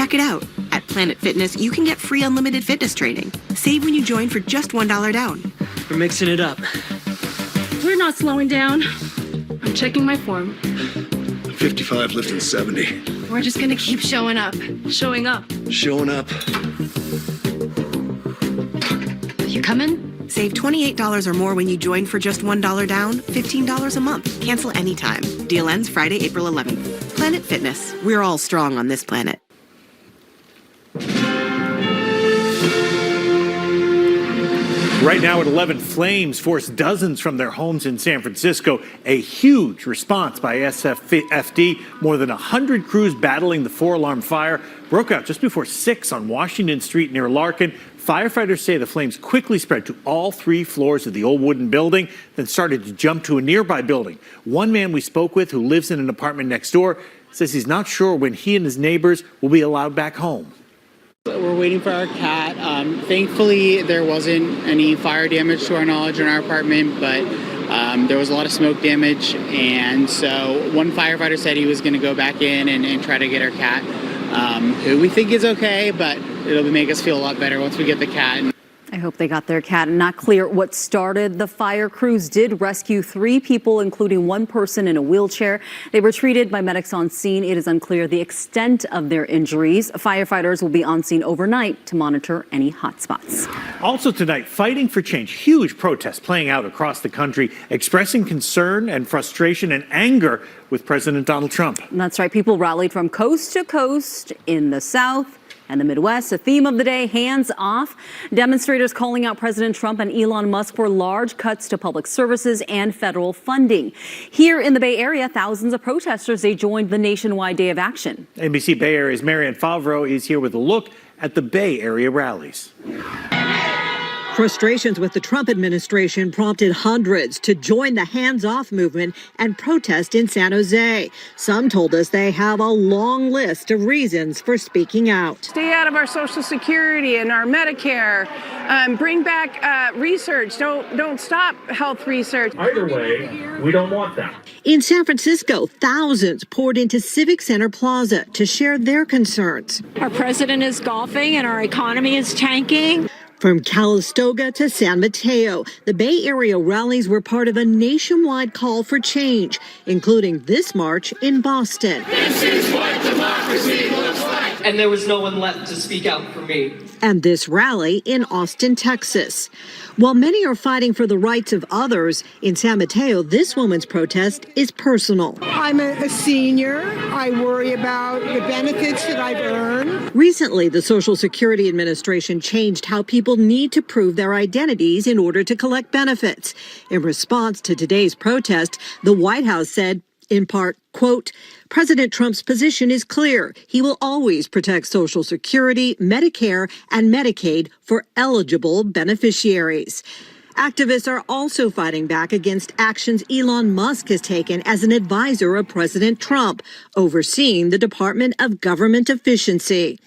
Check it out. At Planet Fitness, you can get free unlimited fitness training. Save when you join for just $1 down. We're mixing it up. We're not slowing down. I'm checking my form. 55 lifting 70. We're just gonna keep showing up. Showing up. Showing up. You coming? Save $28 or more when you join for just $1 down, $15 a month. Cancel anytime. Deal ends Friday, April 11th. Planet Fitness. We're all strong on this planet. Right now at 11, flames forced dozens from their homes in San Francisco. A huge response by SFFD. More than 100 crews battling the four-alarm fire broke out just before 6 on Washington Street near Larkin. Firefighters say the flames quickly spread to all 3 floors of the old wooden building, then started to jump to a nearby building. One man we spoke with who lives in an apartment next door says he's not sure when he and his neighbors will be allowed back home. We're waiting for our cat. Thankfully, there wasn't any fire damage to our knowledge in our apartment, but there was a lot of smoke damage. And so one firefighter said he was going to go back in and try to get our cat, who we think is okay, but it'll make us feel a lot better once we get the cat. I hope they got their cat. Not clear what started the fire. Crews did rescue 3 people, including one person in a wheelchair. They were treated by medics on scene. It is unclear the extent of their injuries. Firefighters will be on scene overnight to monitor any hotspots. Also tonight, fighting for change. Huge protests playing out across the country, expressing concern and frustration and anger with President Donald Trump. That's right. People rallied from coast to coast in the South and the Midwest. The theme of the day, hands off. Demonstrators calling out President Trump and Elon Musk for large cuts to public services and federal funding. Here in the Bay Area, thousands of protesters, they joined the nationwide day of action. NBC Bay Area's Marianne Favreau is here with a look at the Bay Area rallies. Frustrations with the Trump administration prompted hundreds to join the hands-off movement and protest in San Jose. Some told us they have a long list of reasons for speaking out. Stay out of our Social Security and our Medicare. Bring back research. Don't stop health research. Either way, we don't want that. In San Francisco, thousands poured into Civic Center Plaza to share their concerns. Our president is golfing and our economy is tanking. From Calistoga to San Mateo, the Bay Area rallies were part of a nationwide call for change, including this march in Boston. This is what democracy looks like. And there was no one left to speak out for me. And this rally in Austin, Texas. While many are fighting for the rights of others, in San Mateo, this woman's protest is personal. I'm a senior. I worry about the benefits that I've earned. Recently, the Social Security Administration changed how people need to prove their identities in order to collect benefits. In response to today's protest, the White House said, in part, quote, President Trump's position is clear. He will always protect Social Security, Medicare, and Medicaid for eligible beneficiaries. Activists are also fighting back against actions Elon Musk has taken as an advisor of President Trump, overseeing the Department of Government Efficiency.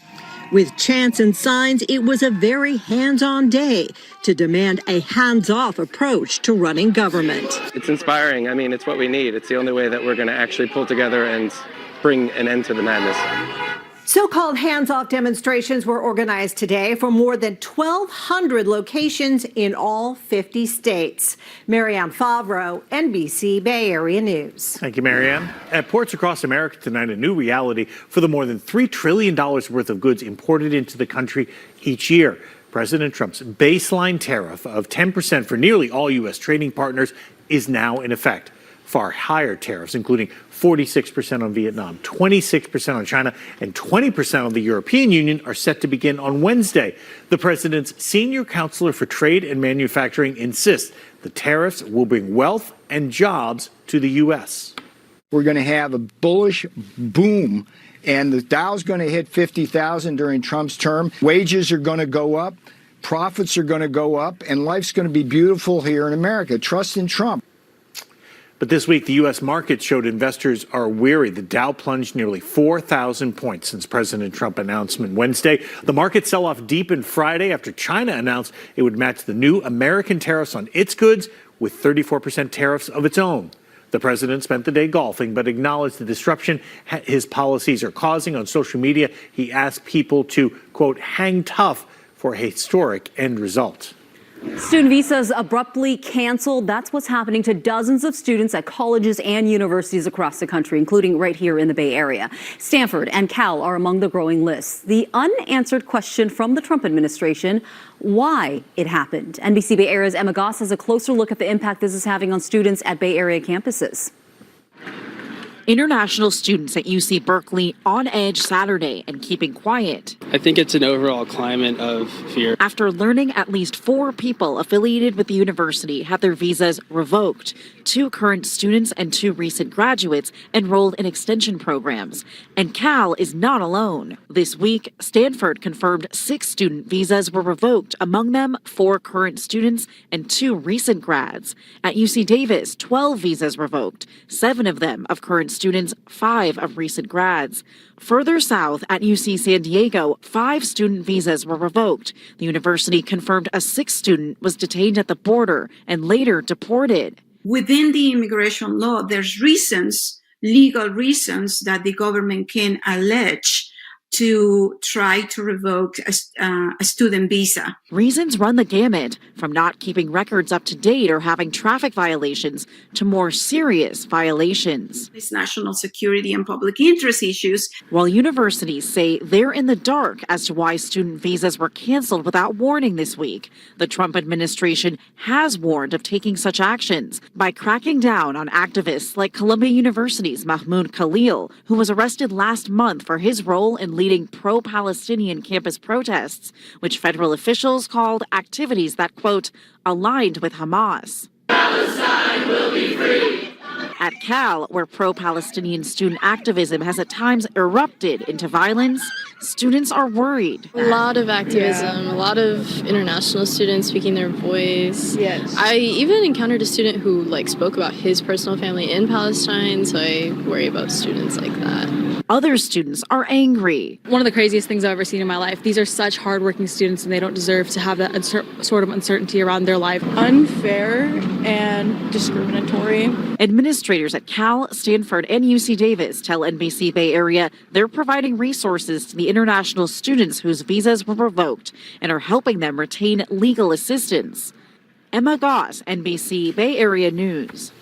With chants and signs, it was a very hands-on day to demand a hands-off approach to running government. It's inspiring. I mean, it's what we need. It's the only way that we're going to actually pull together and bring an end to the madness. So-called hands-off demonstrations were organized today from more than 1,200 locations in all 50 states. Marianne Favreau, NBC Bay Area News. Thank you, Marianne. At ports across America tonight, a new reality for the more than $3 trillion worth of goods imported into the country each year. President Trump's baseline tariff of 10% for nearly all U.S. trading partners is now in effect. Far higher tariffs, including 46% on Vietnam, 26% on China, and 20% on the European Union, are set to begin on Wednesday. The president's senior counselor for trade and manufacturing insists the tariffs will bring wealth and jobs to the U.S. We're going to have a bullish boom, and the Dow's going to hit 50,000 during Trump's term. Wages are going to go up, profits are going to go up, and life's going to be beautiful here in America. Trust in Trump. But this week, the U.S. market showed investors are weary. The Dow plunged nearly 4,000 points since President Trump's announcement Wednesday. The market sell-off deepened Friday after China announced it would match the new American tariffs on its goods with 34% tariffs of its own. The president spent the day golfing, but acknowledged the disruption his policies are causing on social media. He asked people to, quote, hang tough for a historic end result. Student visas abruptly canceled. That's what's happening to dozens of students at colleges and universities across the country, including right here in the Bay Area. Stanford and Cal are among the growing lists. The unanswered question from the Trump administration, why it happened. NBC Bay Area's Emma Goss has a closer look at the impact this is having on students at Bay Area campuses. International students at UC Berkeley on edge Saturday and keeping quiet. I think it's an overall climate of fear. After learning at least 4 people affiliated with the university had their visas revoked, 2 current students and 2 recent graduates enrolled in extension programs. And Cal is not alone. This week, Stanford confirmed 6 student visas were revoked, among them 4 current students and 2 recent grads. At UC Davis, 12 visas revoked, 7 of them of current students, 5 of recent grads. Further south at UC San Diego, 5 student visas were revoked. The university confirmed a 6th student was detained at the border and later deported. Within the immigration law, there's legal reasons that the government can allege to try to revoke a student visa. Reasons run the gamut, from not keeping records up to date or having traffic violations to more serious violations. It's national security and public interest issues. While universities say they're in the dark as to why student visas were canceled without warning this week, the Trump administration has warned of taking such actions by cracking down on activists like Columbia University's Mahmoud Khalil, who was arrested last month for his role in leading pro-Palestinian campus protests, which federal officials called activities that, quote, aligned with Hamas. Palestine will be free. At Cal, where pro-Palestinian student activism has at times erupted into violence, students are worried. A lot of activism, a lot of international students speaking their voice. Yes. I even encountered a student who spoke about his personal family in Palestine, so I worry about students like that. Other students are angry. One of the craziest things I've ever seen in my life. These are such hardworking students, and they don't deserve to have that sort of uncertainty around their life. Unfair and discriminatory. Administrators at Cal, Stanford, and UC Davis tell NBC Bay Area they're providing resources to the international students whose visas were revoked and are helping them retain legal assistance. Emma Goss, NBC Bay Area News.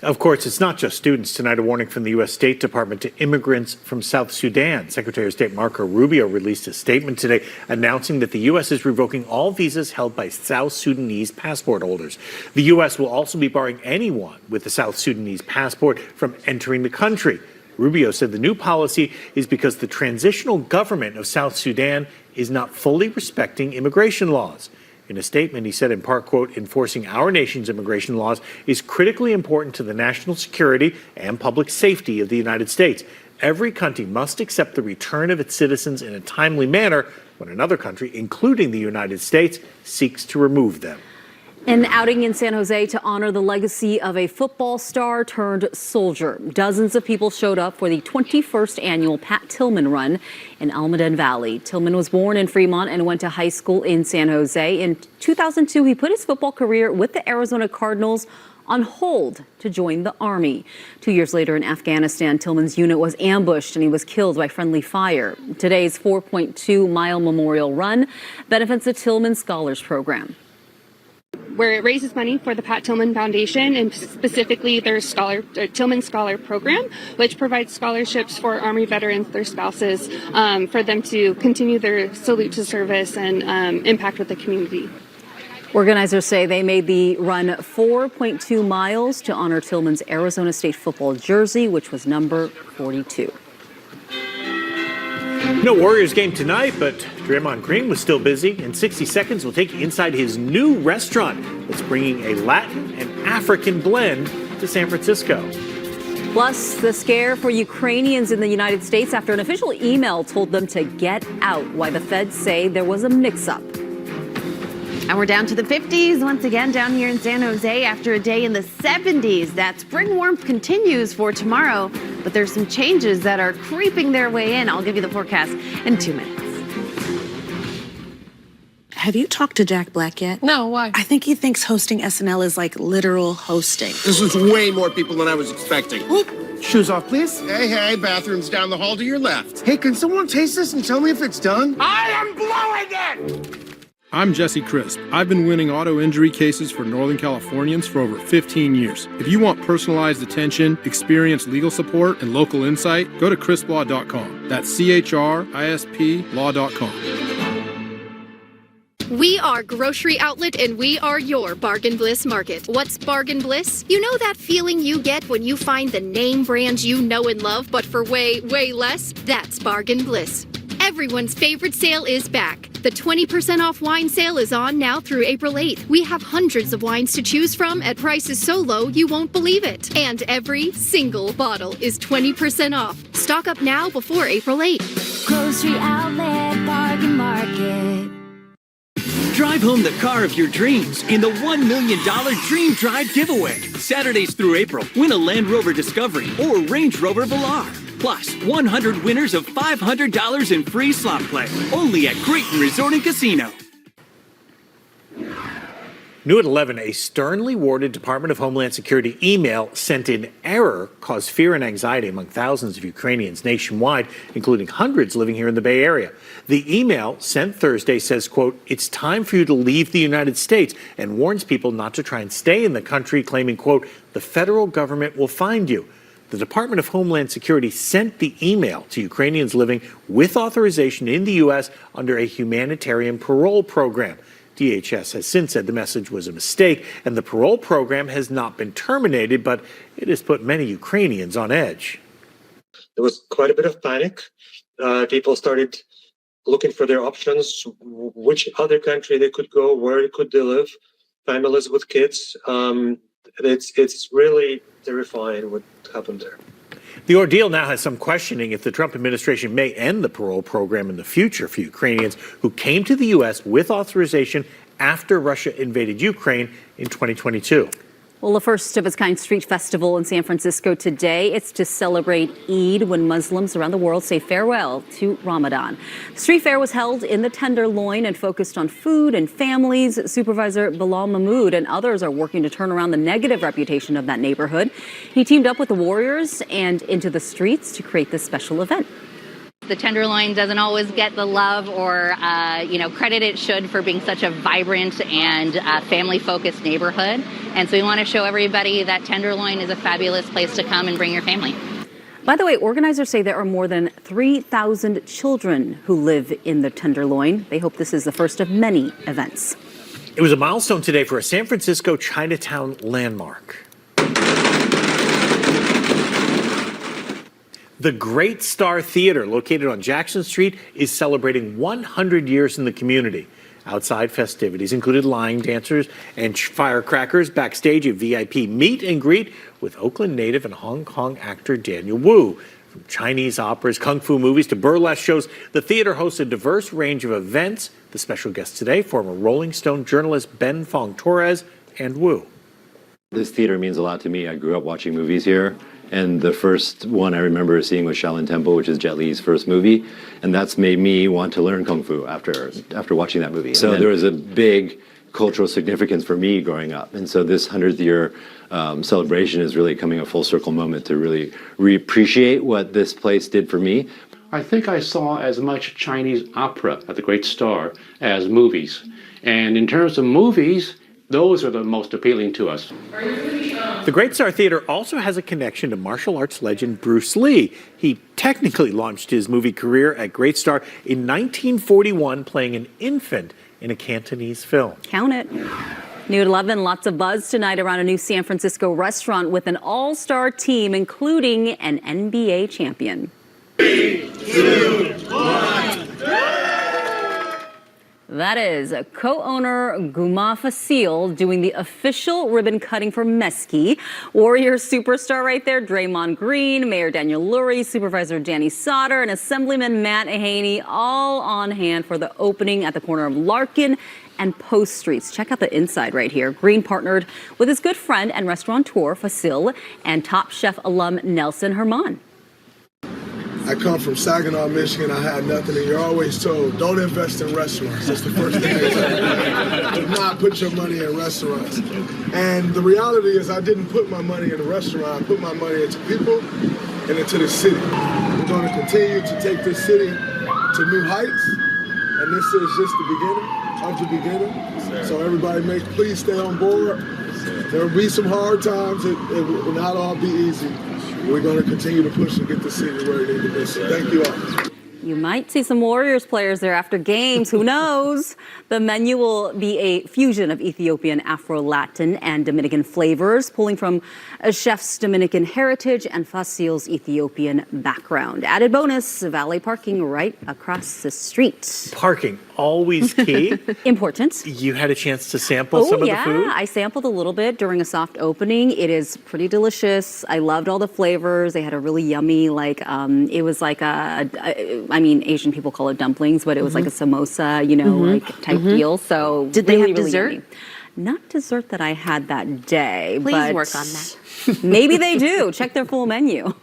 Of course, it's not just students. Tonight, a warning from the U.S. State Department to immigrants from South Sudan. Secretary of State Marco Rubio released a statement today announcing that the U.S. is revoking all visas held by South Sudanese passport holders. The U.S. will also be barring anyone with a South Sudanese passport from entering the country. Rubio said the new policy is because the transitional government of South Sudan is not fully respecting immigration laws. In a statement, he said in part, quote, enforcing our nation's immigration laws is critically important to the national security and public safety of the United States. Every country must accept the return of its citizens in a timely manner when another country, including the United States, seeks to remove them. An outing in San Jose to honor the legacy of a football star turned soldier. Dozens of people showed up for the 21st annual Pat Tillman Run in Almaden Valley. Tillman was born in Fremont and went to high school in San Jose. In 2002, he put his football career with the Arizona Cardinals on hold to join the Army. 2 years later in Afghanistan, Tillman's unit was ambushed and he was killed by friendly fire. Today's 4.2-mile memorial run benefits the Tillman Scholars Program, where it raises money for the Pat Tillman Foundation and specifically their Tillman Scholar Program, which provides scholarships for Army veterans, their spouses, for them to continue their salute to service and impact with the community. Organizers say they made the run 4.2 miles to honor Tillman's Arizona State football jersey, which was number 42. No Warriors game tonight, but Draymond Green was still busy. In 60 seconds, we'll take you inside his new restaurant that's bringing a Latin and African blend to San Francisco. Plus, the scare for Ukrainians in the United States after an official email told them to get out, why the feds say there was a mix-up. And we're down to the 50s once again down here in San Jose after a day in the 70s. That spring warmth continues for tomorrow, but there's some changes that are creeping their way in. I'll give you the forecast in 2 minutes. Have you talked to Jack Black yet? No, why? I think he thinks hosting SNL is like literal hosting. This is way more people than I was expecting. Whoop. Shoes off, please. Hey, bathroom's down the hall to your left. Hey, can someone taste this and tell me if it's done? I am blowing it! I'm Jesse Crisp. I've been winning auto injury cases for Northern Californians for over 15 years. If you want personalized attention, experienced legal support, and local insight, go to crisplaw.com. That's CHRISP law.com. We are Grocery Outlet, and we are your Bargain Bliss Market. What's Bargain Bliss? You know that feeling you get when you find the name brands you know and love, but for way, way less? That's Bargain Bliss. Everyone's favorite sale is back. The 20% off wine sale is on now through April 8th. We have hundreds of wines to choose from at prices so low you won't believe it. And every single bottle is 20% off. Stock up now before April 8th. Grocery Outlet Bargain Market. Drive home the car of your dreams in the $1 million Dream Drive giveaway. Saturdays through April, win a Land Rover Discovery or Range Rover Velar. Plus, 100 winners of $500 in free slot play. Only at Creighton Resort and Casino. New at 11, a sternly worded Department of Homeland Security email sent in error caused fear and anxiety among thousands of Ukrainians nationwide, including hundreds living here in the Bay Area. The email sent Thursday says, quote, "It's time for you to leave the United States," and warns people not to try and stay in the country, claiming, quote, "The federal government will find you." The Department of Homeland Security sent the email to Ukrainians living with authorization in the U.S. under a humanitarian parole program. DHS has since said the message was a mistake, and the parole program has not been terminated, but it has put many Ukrainians on edge. There was quite a bit of panic. People started looking for their options, which other country they could go, where could they live, families with kids. It's really terrifying what happened there. The ordeal now has some questioning if the Trump administration may end the parole program in the future for Ukrainians who came to the U.S. with authorization after Russia invaded Ukraine in 2022. Well, the first of its kind street festival in San Francisco today. It's to celebrate Eid when Muslims around the world say farewell to Ramadan. The street fair was held in the Tenderloin and focused on food and families. Supervisor Bilal Mahmoud and others are working to turn around the negative reputation of that neighborhood. He teamed up with the Warriors and Into the Streets to create this special event. The Tenderloin doesn't always get the love or, credit it should for being such a vibrant and family-focused neighborhood. And so we want to show everybody that Tenderloin is a fabulous place to come and bring your family. By the way, organizers say there are more than 3,000 children who live in the Tenderloin. They hope this is the first of many events. It was a milestone today for a San Francisco Chinatown landmark. The Great Star Theater, located on Jackson Street, is celebrating 100 years in the community. Outside festivities included line dancers and firecrackers. Backstage, a VIP meet and greet with Oakland native and Hong Kong actor Daniel Wu. From Chinese operas, kung fu movies to burlesque shows, the theater hosts a diverse range of events. The special guest today, former Rolling Stone journalist Ben Fong Torres and Wu. This theater means a lot to me. I grew up watching movies here. And the first one I remember seeing was Shaolin Temple, which is Jet Li's first movie. And that's made me want to learn Kung Fu after watching that movie. So there was a big cultural significance for me growing up. And so this 100th year celebration is really coming a full circle moment to really reappreciate what this place did for me. I think I saw as much Chinese opera at the Great Star as movies. And in terms of movies, those are the most appealing to us. The Great Star Theater also has a connection to martial arts legend Bruce Lee. He technically launched his movie career at Great Star in 1941, playing an infant in a Cantonese film. Count it. New at 11, lots of buzz tonight around a new San Francisco restaurant with an all-star team, including an NBA champion. 3, 2, 1. That is co-owner Guma Fasil doing the official ribbon cutting for Mesquite. Warrior superstar right there, Draymond Green, Mayor Daniel Lurie, Supervisor Danny Sauter, and Assemblyman Matt Haney, all on hand for the opening at the corner of Larkin and Post Streets. Check out the inside right here. Green partnered with his good friend and restaurateur Fasil and Top Chef alum Nelson Herman. I come from Saginaw, Michigan. I had nothing, and you're always told, don't invest in restaurants. That's the first thing they tell you. Do not put your money in restaurants. And the reality is I didn't put my money in a restaurant. I put my money into people and into the city. We're going to continue to take this city to new heights, and this is just the beginning of the beginning. So everybody, please stay on board. There will be some hard times. It will not all be easy. We're going to continue to push and get the city where it needs to be. So thank you all. You might see some Warriors players there after games. Who knows? The menu will be a fusion of Ethiopian, Afro-Latin, and Dominican flavors, pulling from a chef's Dominican heritage and Fasil's Ethiopian background. Added bonus, valet parking right across the street. Parking, always key. Important. You had a chance to sample some of the food? I sampled a little bit during a soft opening. It is pretty delicious. I loved all the flavors. They had a really yummy, it was like Asian people call it dumplings, but it was like a samosa, type deal. So did really, they have really dessert? Yummy. Not dessert that I had that day. Please but work on that. Maybe they do. Check their full menu.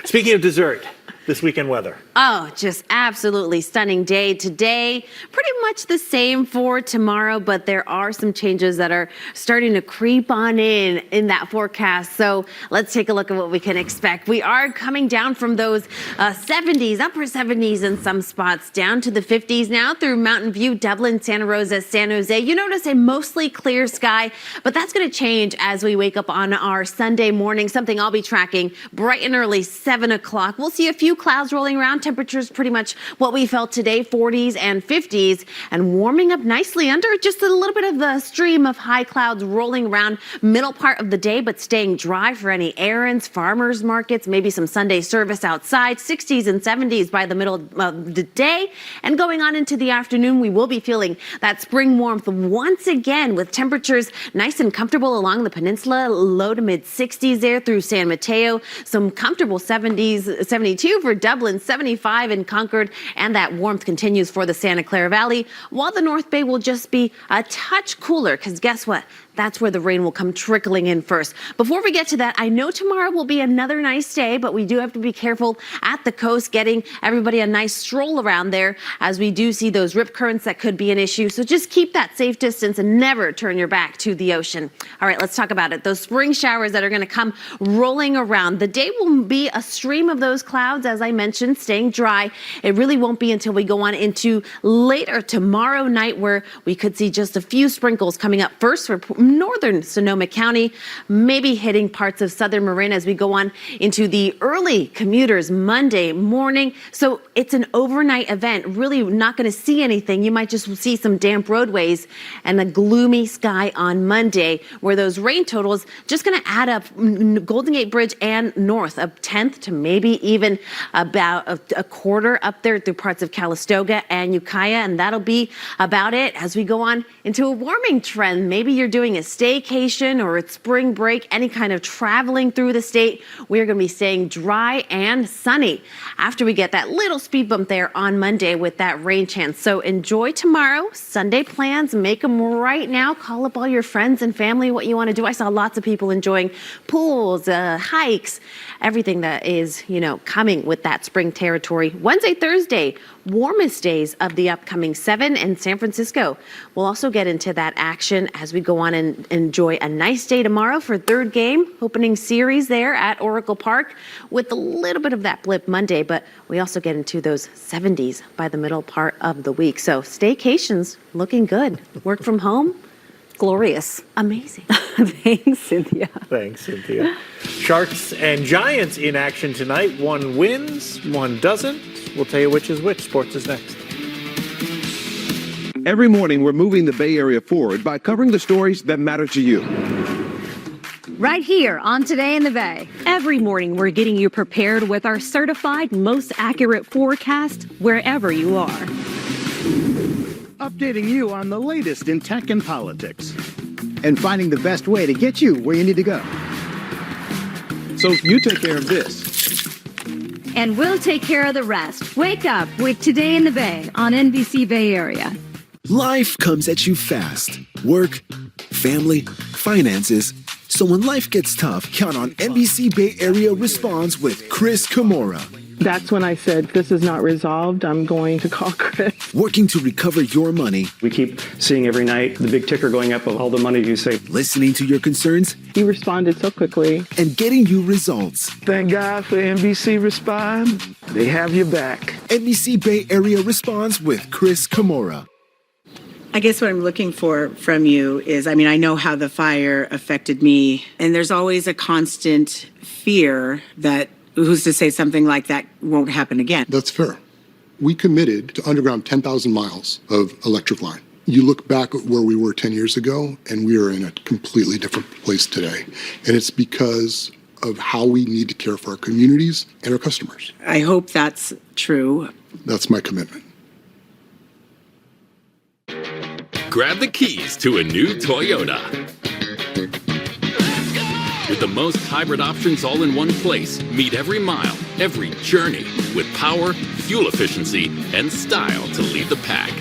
Speaking of dessert, this weekend weather. Oh, just absolutely stunning day today. Pretty much the same for tomorrow, but there are some changes that are starting to creep on in that forecast. So let's take a look at what we can expect. We are coming down from those 70s, upper 70s in some spots, down to the 50s now through Mountain View, Dublin, Santa Rosa, San Jose. You notice a mostly clear sky, but that's going to change as we wake up on our Sunday morning, something I'll be tracking bright and early, 7 o'clock. We'll see a few clouds rolling around. Temperatures pretty much what we felt today, 40s and 50s, and warming up nicely under just a little bit of the stream of high clouds rolling around middle part of the day, but staying dry for any errands, farmers markets, maybe some Sunday service outside. 60s and 70s by the middle of the day, and going on into the afternoon, we will be feeling that spring warmth once again with temperatures nice and comfortable along the peninsula, low to mid 60s there through San Mateo, some comfortable 70s, 72 for Dublin, 75 in Concord, and that warmth continues for the Santa Clara Valley, while the North Bay will just be a touch cooler, because guess what? That's where the rain will come trickling in first. Before we get to that, I know tomorrow will be another nice day, but we do have to be careful at the coast, getting everybody a nice stroll around there, as we do see those rip currents that could be an issue. So just keep that safe distance and never turn your back to the ocean. All right, let's talk about it. Those spring showers that are going to come rolling around. The day will be a stream of those clouds, as I mentioned, staying dry. It really won't be until we go on into later tomorrow night where we could see just a few sprinkles coming up first for northern Sonoma County, maybe hitting parts of southern Marin as we go on into the early commuters Monday morning. So it's an overnight event, really not going to see anything. You might just see some damp roadways and a gloomy sky on Monday, where those rain totals just going to add up Golden Gate Bridge and north, a tenth to maybe even about a quarter up there through parts of Calistoga and Ukiah, and that'll be about it as we go on into a warming trend. Maybe you're doing a staycation or it's spring break, any kind of traveling through the state. We're going to be staying dry and sunny after we get that little speed bump there on Monday with that rain chance. So enjoy tomorrow. Sunday plans, make them right now. Call up all your friends and family what you want to do. I saw lots of people enjoying pools, hikes, everything that is, coming with that spring territory. Wednesday, Thursday, warmest days of the upcoming 7 in San Francisco. We'll also get into that action as we go on and enjoy a nice day tomorrow for third game, opening series there at Oracle Park, with a little bit of that blip Monday, but we also get into those 70s by the middle part of the week. So staycations looking good. Work from home, glorious. Amazing. Thanks, Cynthia. Thanks, Cynthia. Sharks and Giants in action tonight. One wins, one doesn't. We'll tell you which is which. Sports is next. Every morning, we're moving the Bay Area forward by covering the stories that matter to you. Right here on Today in the Bay. Every morning, we're getting you prepared with our certified, most accurate forecast wherever you are. Updating you on the latest in tech and politics. And finding the best way to get you where you need to go. So you take care of this. And we'll take care of the rest. Wake up with Today in the Bay on NBC Bay Area. Life comes at you fast. Work, family, finances. So when life gets tough, count on NBC Bay Area Response with Chris Kamora. That's when I said, this is not resolved. I'm going to call Chris. Working to recover your money. We keep seeing every night the big ticker going up of all the money you save. Listening to your concerns. You responded so quickly. And getting you results. Thank God for NBC Respond. They have your back. NBC Bay Area Responds with Chris Kamora. I guess what I'm looking for from you is, I know how the fire affected me, and there's always a constant fear that who's to say something like that won't happen again. That's fair. We committed to underground 10,000 miles of electric line. You look back at where we were 10 years ago, and we are in a completely different place today. And it's because of how we need to care for our communities and our customers. I hope that's true. That's my commitment. Grab the keys to a new Toyota. With the most hybrid options all in one place, meet every mile, every journey with power, fuel efficiency, and style to lead the pack.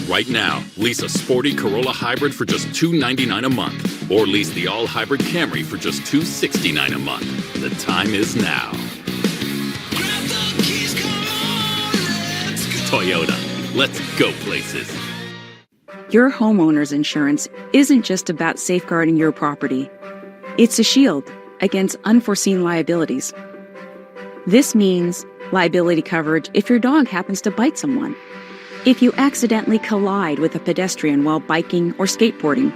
Right now, lease a sporty Corolla Hybrid for just $299 a month, or lease the all-hybrid Camry for just $269 a month. The time is now. Toyota, let's go places. Your homeowner's insurance isn't just about safeguarding your property. It's a shield against unforeseen liabilities. This means liability coverage if your dog happens to bite someone, if you accidentally collide with a pedestrian while biking or skateboarding,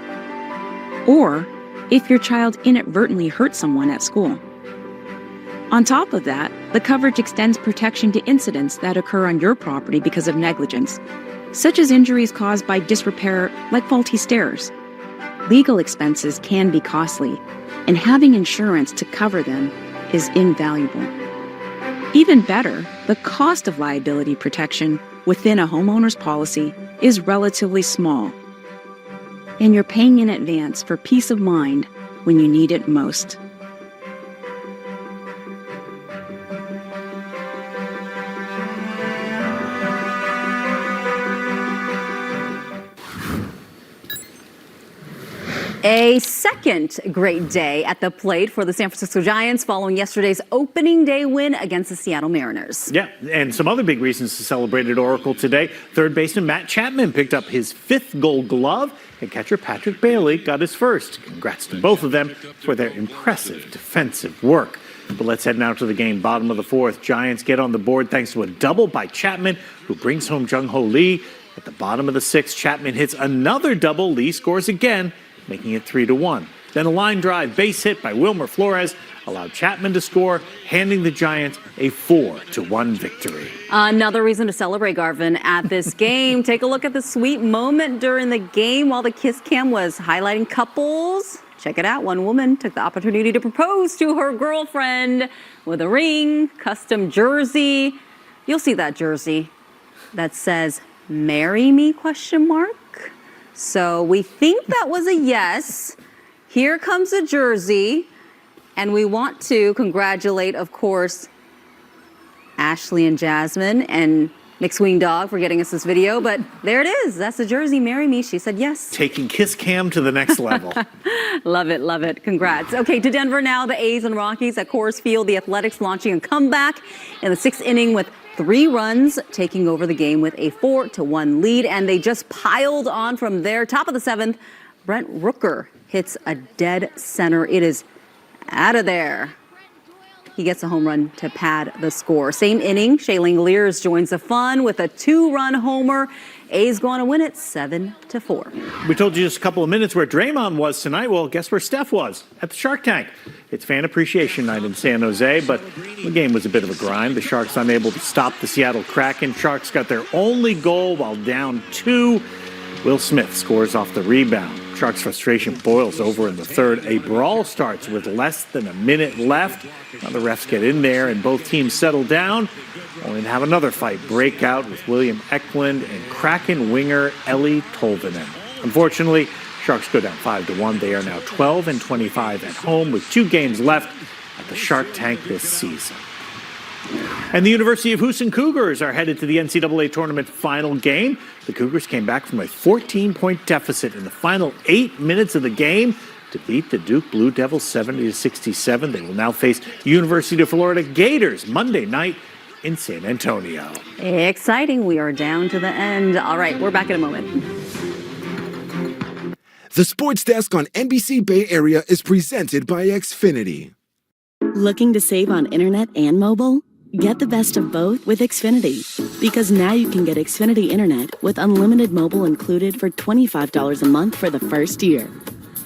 or if your child inadvertently hurts someone at school. On top of that, the coverage extends protection to incidents that occur on your property because of negligence, such as injuries caused by disrepair like faulty stairs. Legal expenses can be costly, and having insurance to cover them is invaluable. Even better, the cost of liability protection within a homeowner's policy is relatively small, and you're paying in advance for peace of mind when you need it most. A second great day at the plate for the San Francisco Giants following yesterday's opening day win against the Seattle Mariners. Yeah, and some other big reasons to celebrate at Oracle today. Third baseman Matt Chapman picked up his 5th Gold Glove, and catcher Patrick Bailey got his first. Congrats to both of them for their impressive defensive work. But let's head now to the game. Bottom of the 4th, Giants get on the board thanks to a double by Chapman, who brings home Jung-Ho Lee. At the bottom of the 6th, Chapman hits another double. Lee scores again, making it 3-1. Then a line drive base hit by Wilmer Flores allowed Chapman to score, handing the Giants a 4-1 victory. Another reason to celebrate, Garvin, at this game. Take a look at the sweet moment during the game while the Kiss Cam was highlighting couples. Check it out. One woman took the opportunity to propose to her girlfriend with a ring, custom jersey. You'll see that jersey that says, "Marry me?" ? So we think that was a yes. Here comes a jersey. And we want to congratulate, of course, Ashley and Jasmine and McSween Dog for getting us this video. But there it is. That's the jersey. Marry me. She said yes. Taking Kiss Cam to the next level. Love it. Love it. Congrats. Okay, to Denver now. The A's and Rockies at Coors Field. The Athletics launching a comeback in the 6th inning with 3 runs, taking over the game with a 4-1 lead. And they just piled on from there. Top of the 7th, Brent Rooker hits a dead center. It is out of there. He gets a home run to pad the score. Same inning, Shailene Lears joins the fun with a 2-run homer. A's going to win it 7-4. We told you just a couple of minutes where Draymond was tonight. Well, guess where Steph was? At the Shark Tank. It's fan appreciation night in San Jose, but the game was a bit of a grind. The Sharks unable to stop the Seattle Kraken. Sharks got their only goal while down 2. Will Smith scores off the rebound. Sharks' frustration boils over in the 3rd. A brawl starts with less than a minute left. Now the refs get in there and both teams settle down, only to have another fight break out with William Eklund and Kraken winger Eli Tolvanen. Unfortunately, Sharks go down 5-1. They are now 12-25 at home with 2 games left at the Shark Tank this season. And the University of Houston Cougars are headed to the NCAA tournament final game. The Cougars came back from a 14-point deficit in the final 8 minutes of the game to beat the Duke Blue Devils 70-67. They will now face University of Florida Gators Monday night in San Antonio. Exciting. We are down to the end. All right, we're back in a moment. The Sports Desk on NBC Bay Area is presented by Xfinity. Looking to save on internet and mobile? Get the best of both with Xfinity. Because now you can get Xfinity Internet with unlimited mobile included for $25 a month for the first year.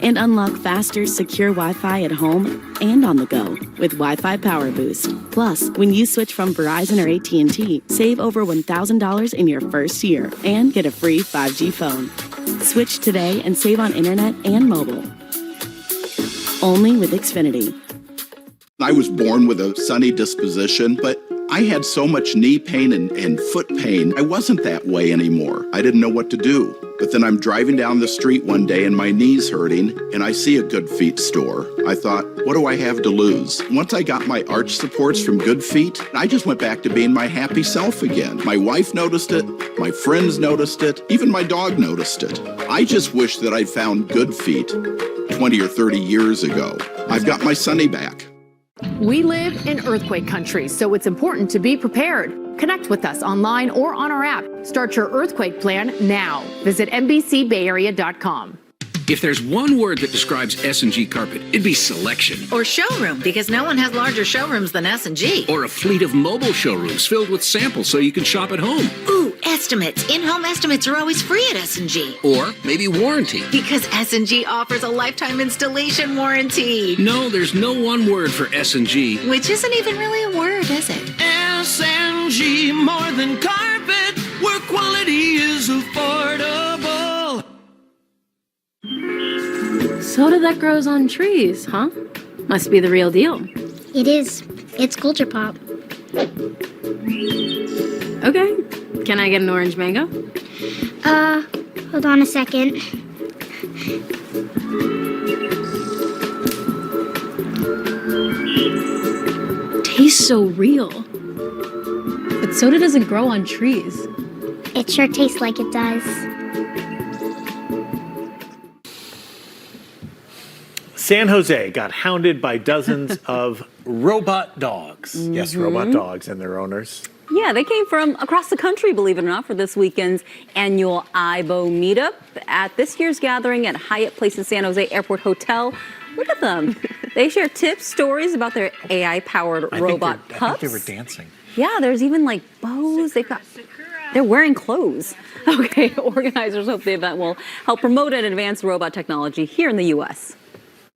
And unlock faster, secure Wi-Fi at home and on the go with Wi-Fi Power Boost. Plus, when you switch from Verizon or AT&T, save over $1,000 in your first year and get a free 5G phone. Switch today and save on internet and mobile. Only with Xfinity. I was born with a sunny disposition, but I had so much knee pain and foot pain. I wasn't that way anymore. I didn't know what to do. But then I'm driving down the street one day and my knee's hurting, and I see a Good Feet store. I thought, what do I have to lose? Once I got my arch supports from Good Feet, I just went back to being my happy self again. My wife noticed it, my friends noticed it, even my dog noticed it. I just wish that I'd found Good Feet 20 or 30 years ago. I've got my Sunny back. We live in earthquake country, so it's important to be prepared. Connect with us online or on our app. Start your earthquake plan now. Visit NBCBayArea.com. If there's one word that describes S&G Carpet, it'd be selection. Or showroom, because no one has larger showrooms than S&G. Or a fleet of mobile showrooms filled with samples so you can shop at home. Ooh, estimates. In-home estimates are always free at S&G. Or maybe warranty. Because S&G offers a lifetime installation warranty. No, there's no one word for S&G. Which isn't even really a word, is it? S&G, more than carpet, where quality is affordable. Soda that grows on trees, huh? Must be the real deal. It is. It's Culture Pop. Okay. Can I get an orange mango? Hold on a second. Tastes so real. But soda doesn't grow on trees. It sure tastes like it does. San Jose got hounded by dozens of robot dogs. Yes, robot dogs and their owners. Yeah, they came from across the country, believe it or not, for this weekend's annual IBO meetup. At this year's gathering at Hyatt Place in San Jose Airport Hotel, look at them. They share tips, stories about their AI-powered robot pups. I think they were dancing. Yeah, there's even like bows. They're wearing clothes. Okay, organizers hope the event will help promote and advance robot technology here in the U.S.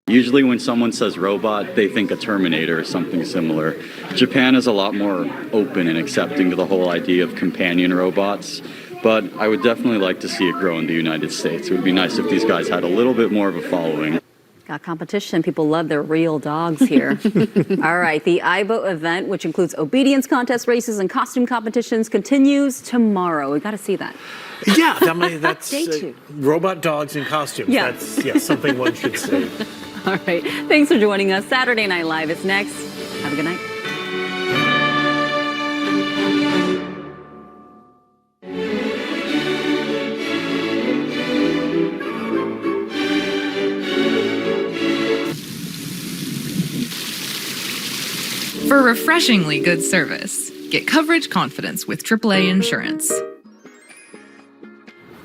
Usually when someone says robot, they think a Terminator or something similar. Japan is a lot more open and accepting to the whole idea of companion robots, but I would definitely like to see it grow in the United States. It would be nice if these guys had a little bit more of a following. Got competition. People love their real dogs here. All right. The IBO event, which includes obedience contest races and costume competitions, continues tomorrow. We got to see that. Yeah, that's Day two. Robot dogs in costumes. Yeah. That's something one should see. All right. Thanks for joining us. Saturday Night Live is next. Have a good night. For refreshingly good service, get coverage confidence with AAA Insurance.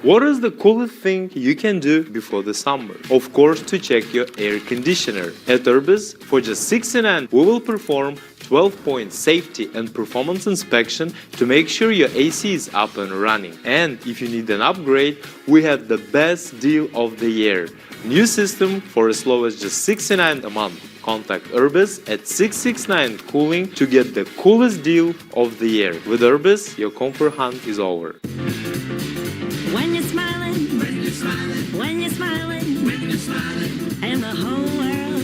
What is the coolest thing you can do before the summer? Of course, to check your air conditioner. At Urbis, for just $69, we will perform 12-point safety and performance inspection to make sure your AC is up and running. And if you need an upgrade, we have the best deal of the year. New system for as low as just $69 a month. Contact Urbis at 669 Cooling to get the coolest deal of the year. With Urbis, your comfort hunt is over. When you're smiling, when you're smiling, when you're smiling, when you're smiling, and the whole world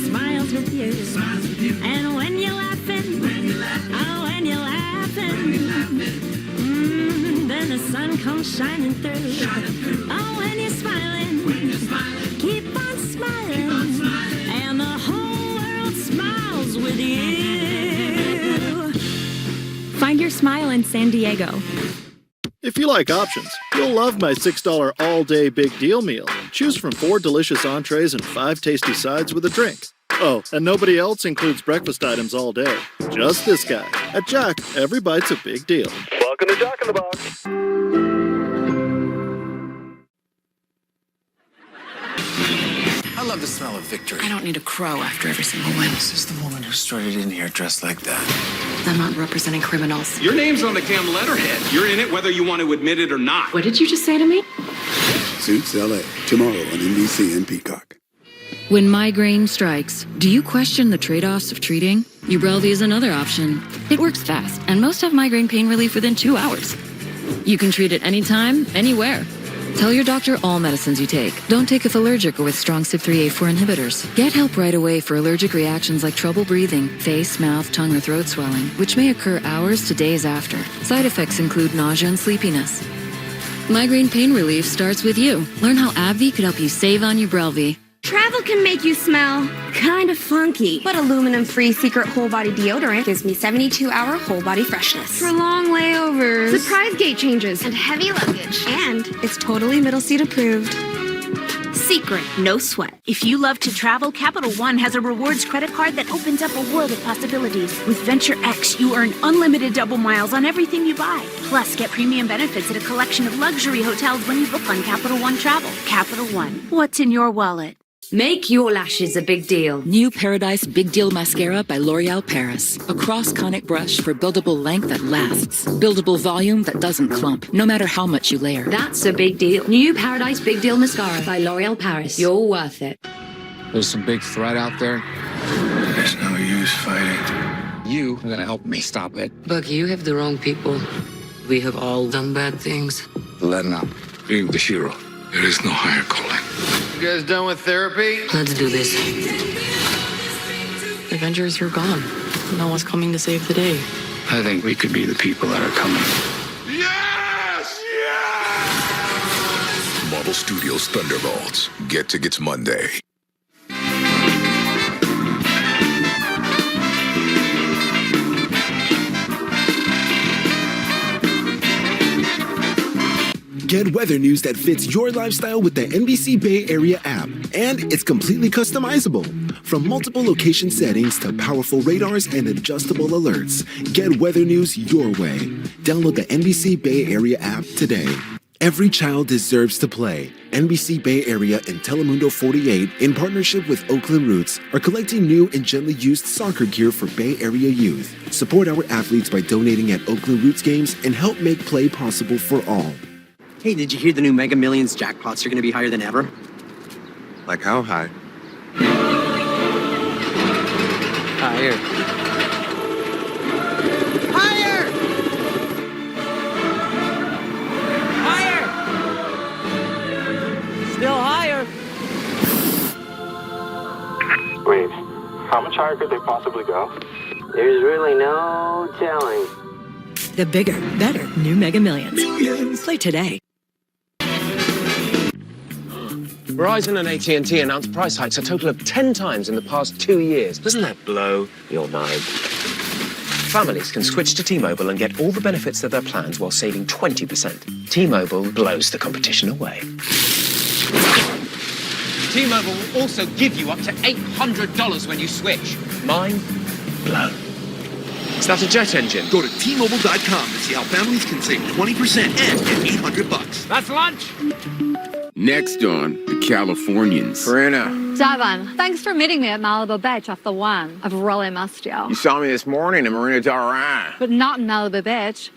smiles with you. Smiles with you. And when you're laughing, oh, when you're laughing, then the sun comes shining through. Oh, when you're smiling, keep on smiling, and the whole world smiles with you. Find your smile in San Diego. If you like options, you'll love my $6 all-day big deal meal. Choose from 4 delicious entrees and 5 tasty sides with a drink. Oh, and nobody else includes breakfast items all day. Just this guy. At Jack, every bite's a big deal. Welcome to Jack in the Box. I love the smell of victory. I don't need a crow after every single win. This is the woman who started in here dressed like that. I'm not representing criminals. Your name's on the cam letterhead. You're in it whether you want to admit it or not. What did you just say to me? Suits LA, tomorrow on NBC and Peacock. When migraine strikes, do you question the trade-offs of treating? Ubrelvy is another option. It works fast, and most have migraine pain relief within 2 hours. You can treat it anytime, anywhere. Tell your doctor all medicines you take. Don't take if allergic or with strong CYP3A4 inhibitors. Get help right away for allergic reactions like trouble breathing, face, mouth, tongue, or throat swelling, which may occur hours to days after. Side effects include nausea and sleepiness. Migraine pain relief starts with you. Learn how AbbVie could help you save on Ubrelvy. Travel can make you smell kind of funky, but aluminum-free Secret Whole Body Deodorant gives me 72-hour whole body freshness. For long layovers, surprise gate changes, and heavy luggage. And it's totally middle seat approved. Secret, no sweat. If you love to travel, Capital One has a rewards credit card that opens up a world of possibilities. With Venture X, you earn unlimited double miles on everything you buy. Plus, get premium benefits at a collection of luxury hotels when you book on Capital One Travel. Capital One, what's in your wallet? Make your lashes a big deal. New Paradise Big Deal Mascara by L'Oreal Paris. A cross-conic brush for buildable length that lasts. Buildable volume that doesn't clump, no matter how much you layer. That's a big deal. New Paradise Big Deal Mascara by L'Oreal Paris. You're worth it. There's some big threat out there. There's no use fighting. You are going to help me stop it. Buck, you have the wrong people. We have all done bad things. Letting up. Being the hero. There is no higher calling. You guys done with therapy? Let's do this. Avengers are gone. No one's coming to save the day. I think we could be the people that are coming. Yes! Yes! Marvel Studios Thunderbolts. Get tickets Monday. Get weather news that fits your lifestyle with the NBC Bay Area app. And it's completely customizable. From multiple location settings to powerful radars and adjustable alerts. Get weather news your way. Download the NBC Bay Area app today. Every child deserves to play. NBC Bay Area and Telemundo 48, in partnership with Oakland Roots, are collecting new and gently used soccer gear for Bay Area youth. Support our athletes by donating at Oakland Roots games and help make play possible for all. Hey, did you hear the new Mega Millions jackpots are going to be higher than ever? Like how high? Higher. Higher! Higher! Still higher. Wait, how much higher could they possibly go? There's really no telling. The bigger, better new Mega Millions. Play today. Verizon and AT&T announced price hikes a total of 10 times in the past 2 years. Doesn't that blow your mind? Families can switch to T-Mobile and get all the benefits of their plans while saving 20%. T-Mobile blows the competition away. T-Mobile will also give you up to $800 when you switch. Mind blown. Is that a jet engine? Go to T-Mobile.com to see how families can save 20% and get $800. That's lunch! Next on The Californians. Karina. Javan, thanks for meeting me at Malibu Beach off the one. I've really missed you. You saw me this morning in Marina Del Rey. But not in Malibu Beach.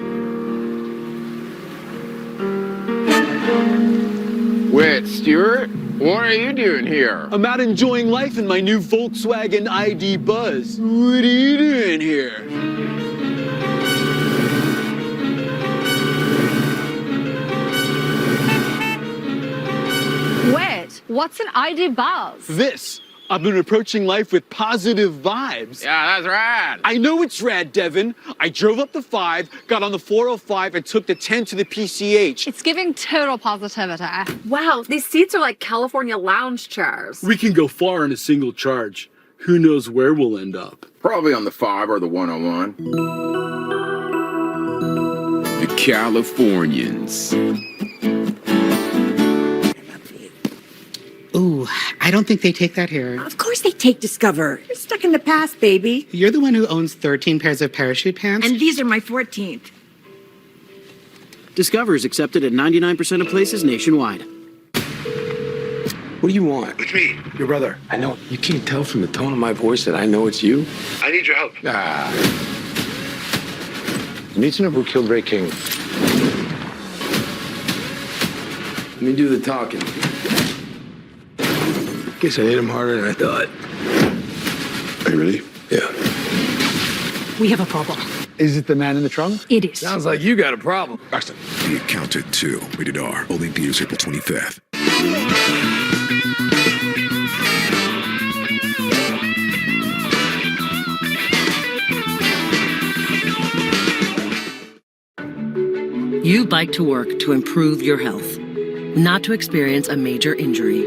Wait, Stuart? What are you doing here? I'm out enjoying life in my new Volkswagen ID Buzz. What are you doing here? Wait, what's an ID Buzz? This. I've been approaching life with positive vibes. Yeah, that's rad. I know it's rad, Devin. I drove up the 5, got on the 405, and took the 10 to the PCH. It's giving total positivity. Wow, these seats are like California lounge chairs. We can go far in a single charge. Who knows where we'll end up? Probably on the 5 or the 101. The Californians. Ooh, Oh, I don't think they take that here. Of course they take Discover. You're stuck in the past, baby. You're the one who owns 13 pairs of parachute pants? And these are my 14th. Discover is accepted at 99% of places nationwide. What do you want? It's me, Your brother. I know. You can't tell from the tone of my voice that I know it's you. I need your help. I need to know who killed Ray King. Let me do the talking. Guess I hit him harder than I thought. Are you ready? Yeah. We have a problem. Is it the man in the trunk? It is. Sounds like you got a problem. Braxton. The Accountant 2, rated R, only in theaters April 25th. You bike to work to improve your health, not to experience a major injury.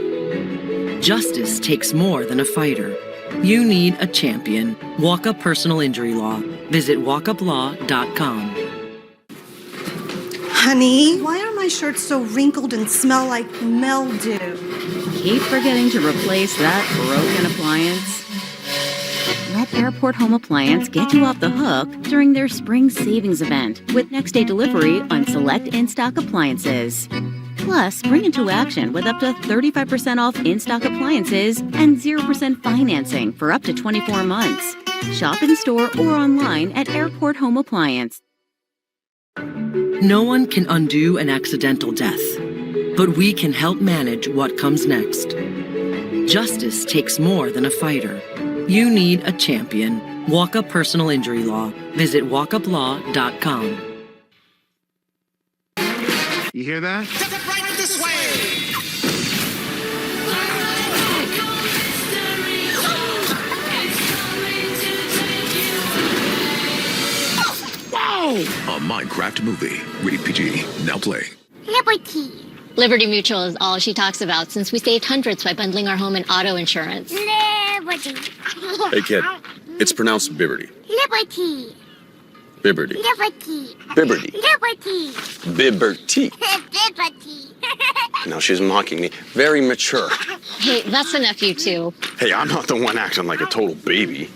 Justice takes more than a fighter. You need a champion. Walk Up Personal Injury Law. Visit walkuplaw.com. Honey, why are my shirts so wrinkled and smell like mildew? Keep forgetting to replace that broken appliance. Let Airport Home Appliance get you off the hook during their spring savings event with next-day delivery on select in-stock appliances. Plus, spring into action with up to 35% off in-stock appliances and 0% financing for up to 24 months. Shop in store or online at Airport Home Appliance. No one can undo an accidental death, but we can help manage what comes next. Justice takes more than a fighter. You need a champion. Walk Up Personal Injury Law. Visit walkuplaw.com. You hear that? Right this way! Whoa! A Minecraft movie. Rated PG. Now playing. Liberty. Liberty Mutual is all she talks about since we saved hundreds by bundling our home and auto insurance. Liberty. Hey, kid. It's pronounced Bibberty. Liberty. Bibberty. Liberty. Bibberty. Liberty. Bibberty. Liberty. Now she's mocking me. Very mature. Hey, that's the nephew, too. Hey, I'm not the one acting like a total baby.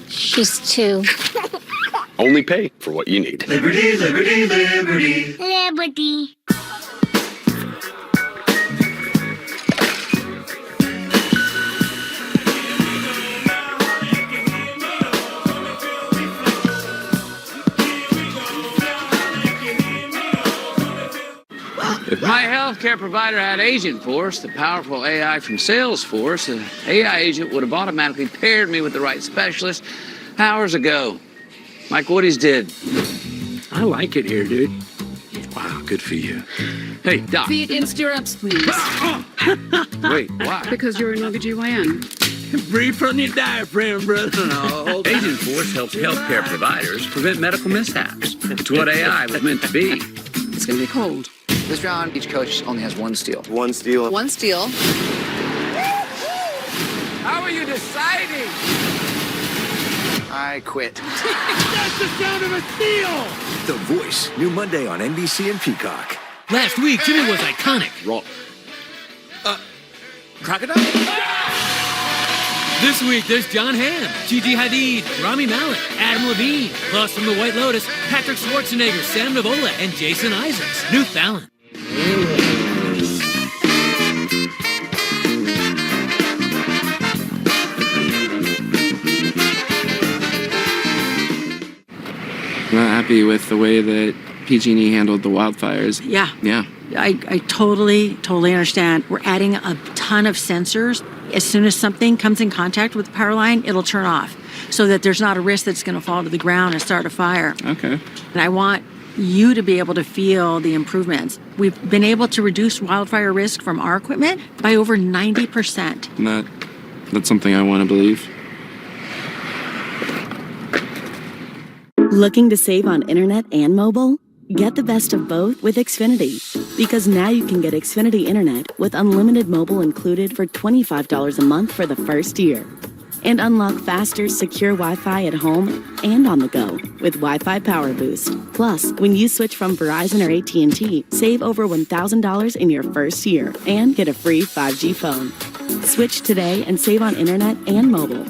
She's 2. Only pay for what you need. Liberty, liberty, liberty. Liberty. If my healthcare provider had Agent Force, the powerful AI from Salesforce, an AI agent would have automatically paired me with the right specialist hours ago, like Woody's did. I like it here, dude. Wow, good for you. Hey, Doc. Feet in stirrups, please. Wait, why? Because you're an OBGYN. Breathe from your diaphragm, brother. No, Agent Force helps healthcare providers prevent medical mishaps. It's what AI was meant to be. It's gonna be cold. This round, each coach only has 1 steal. 1 steal. 1 steal. How are you deciding? I quit. That's the sound of a steal! The Voice, new Monday on NBC and Peacock. Last week, Jimmy was iconic. Wrong. Crocodile? This week, there's John Hamm, Gigi Hadid, Rami Malek, Adam Levine, plus from The White Lotus, Patrick Schwarzenegger, Sam Nivola, and Jason Isaacs. New Fallon. Not happy with the way that PG&E handled the wildfires. Yeah. Yeah. I totally understand. We're adding a ton of sensors. As soon as something comes in contact with the power line, it'll turn off so that there's not a risk that's going to fall to the ground and start a fire. Okay. And I want you to be able to feel the improvements. We've been able to reduce wildfire risk from our equipment by over 90%. And that's something I want to believe. Looking to save on internet and mobile? Get the best of both with Xfinity. Because now you can get Xfinity Internet with unlimited mobile included for $25 a month for the first year. And unlock faster, secure Wi-Fi at home and on the go with Wi-Fi Power Boost. Plus, when you switch from Verizon or AT&T, save over $1,000 in your first year and get a free 5G phone. Switch today and save on internet and mobile.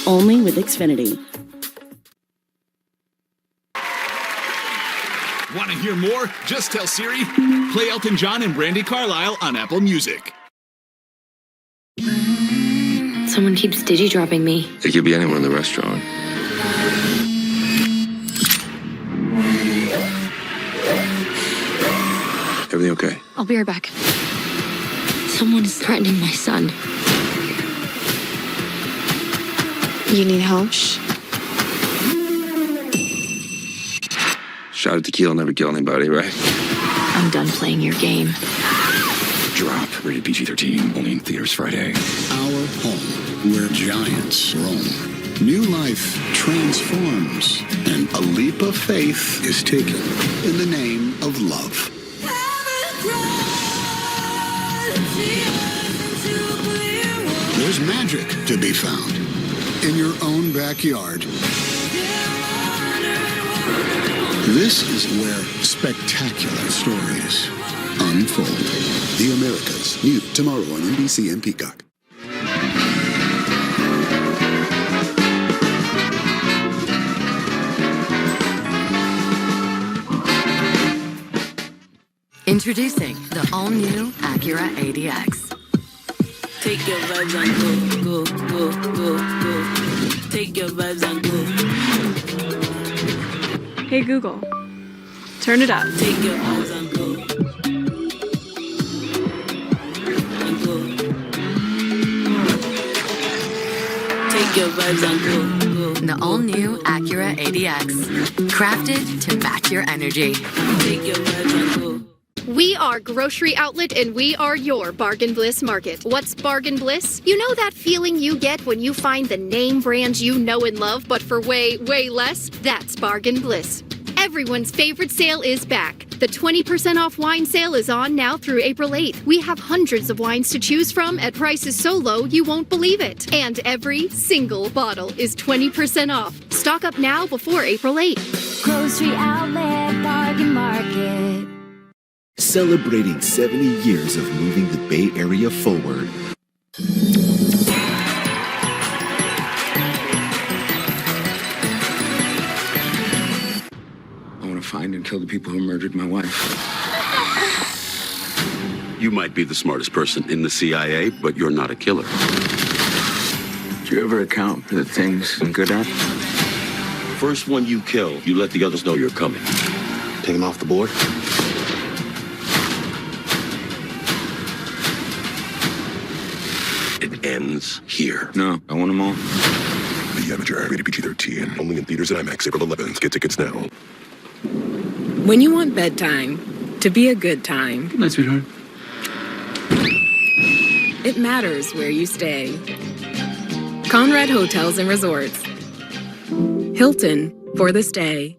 Only with Xfinity. Want to hear more? Just tell Siri, play Elton John and Brandy Carlisle on Apple Music. Someone keeps digi-dropping me. It could be anyone in the restaurant. Everything okay? I'll be right back. Someone is threatening my son. You need help? Shh. Shot of tequila never kill anybody, right? I'm done playing your game. Drop. Rated PG-13. Only in theaters Friday. Our home, where giants roam. New life transforms, and a leap of faith is taken in the name of love. There's magic to be found in your own backyard. This is where spectacular stories unfold. The Americas, new tomorrow on NBC and Peacock. Introducing the all-new Acura ADX. Take your vibes and go, go, go, go, go. Take your vibes and go. Hey Google, turn it up. Take your vibes and go. And go. Take your vibes and go, go. The all-new Acura ADX. Crafted to match your energy. Take your vibes and go. We are Grocery Outlet and we are your Bargain Bliss Market. What's Bargain Bliss? You know that feeling you get when you find the name brands you know and love, but for way, way less? That's Bargain Bliss. Everyone's favorite sale is back. The 20% off wine sale is on now through April 8th. We have hundreds of wines to choose from at prices so low you won't believe it. And every single bottle is 20% off. Stock up now before April 8th. Grocery Outlet, Bargain Market. Celebrating 70 years of moving the Bay Area forward. I want to find and kill the people who murdered my wife. You might be the smartest person in the CIA, but you're not a killer. Do you ever account for the things I'm good at? First one you kill, you let the others know you're coming. Take him off the board. It ends here. No, I want them all. The Amateur, rated PG-13. Only in theaters and IMAX April 11th. Get tickets now. When you want bedtime to be a good time. Good night, sweetheart. It matters where you stay. Conrad Hotels and Resorts. Hilton for the stay.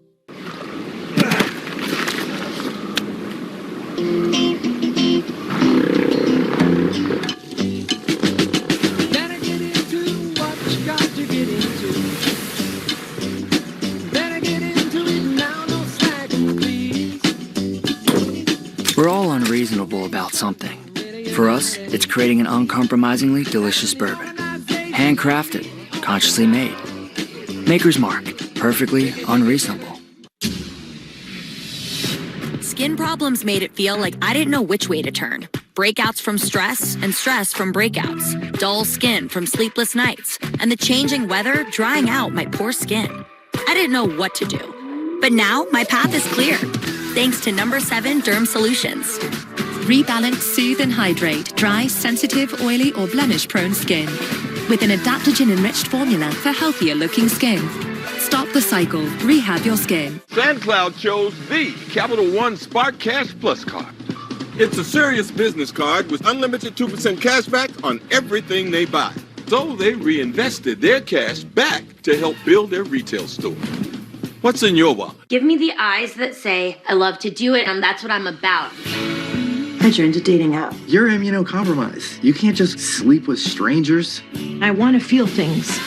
We're all unreasonable about something. For us, it's creating an uncompromisingly delicious bourbon. Handcrafted, consciously made. Maker's Mark, perfectly unreasonable. Skin problems made it feel like I didn't know which way to turn. Breakouts from stress and stress from breakouts. Dull skin from sleepless nights. And the changing weather drying out my poor skin. I didn't know what to do. But now my path is clear. Thanks to No. 7 Derm Solutions. Rebalance, soothe and hydrate dry, sensitive, oily or blemish-prone skin. With an adaptogen-enriched formula for healthier-looking skin. Stop the cycle. Rehab your skin. SandCloud chose the Capital One Spark Cash Plus card. It's a serious business card with unlimited 2% cash back on everything they buy. So they reinvested their cash back to help build their retail store. What's in your wallet? Give me the eyes that say, I love to do it, and that's what I'm about. I joined a dating app. You're immunocompromised. You can't just sleep with strangers. I want to feel things.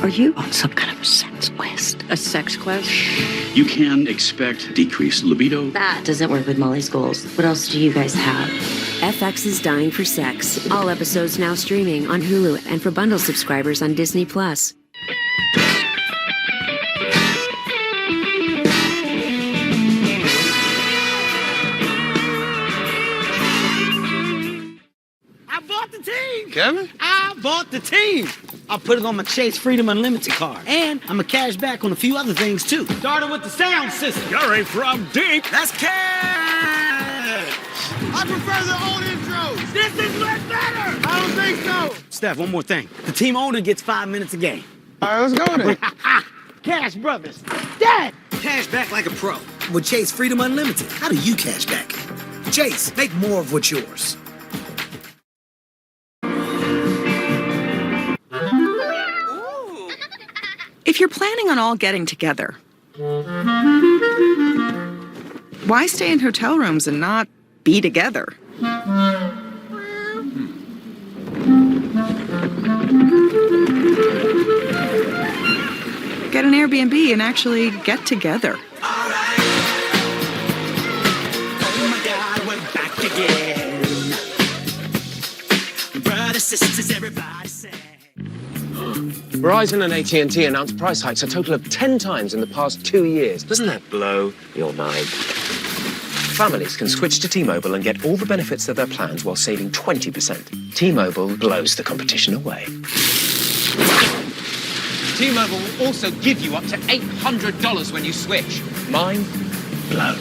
Are you on some kind of sex quest? A sex quest? You can expect decreased libido. That doesn't work with Molly's goals. What else do you guys have? FX is dying for sex. All episodes now streaming on Hulu and for bundle subscribers on Disney+. Kevin? I bought the team. I put it on my Chase Freedom Unlimited card. And I'm a cash back on a few other things, too. Starting with the sound system. You're in from deep. That's cash. I prefer the old intros. This is much better. I don't think so. Steph, one more thing. The team owner gets 5 minutes a game. All right, let's go then. Cash Brothers. Dad. Cash back like a pro. With Chase Freedom Unlimited, how do you cash back? Chase, make more of what's yours. If you're planning on all getting together, why stay in hotel rooms and not be together? Get an Airbnb and actually get together. Oh my God, we're back again. Brothers, sisters, everybody say. Verizon and AT&T announced price hikes a total of 10 times in the past 2 years. Doesn't that blow your mind? Families can switch to T-Mobile and get all the benefits of their plans while saving 20%. T-Mobile blows the competition away. T-Mobile will also give you up to $800 when you switch. Mind blown.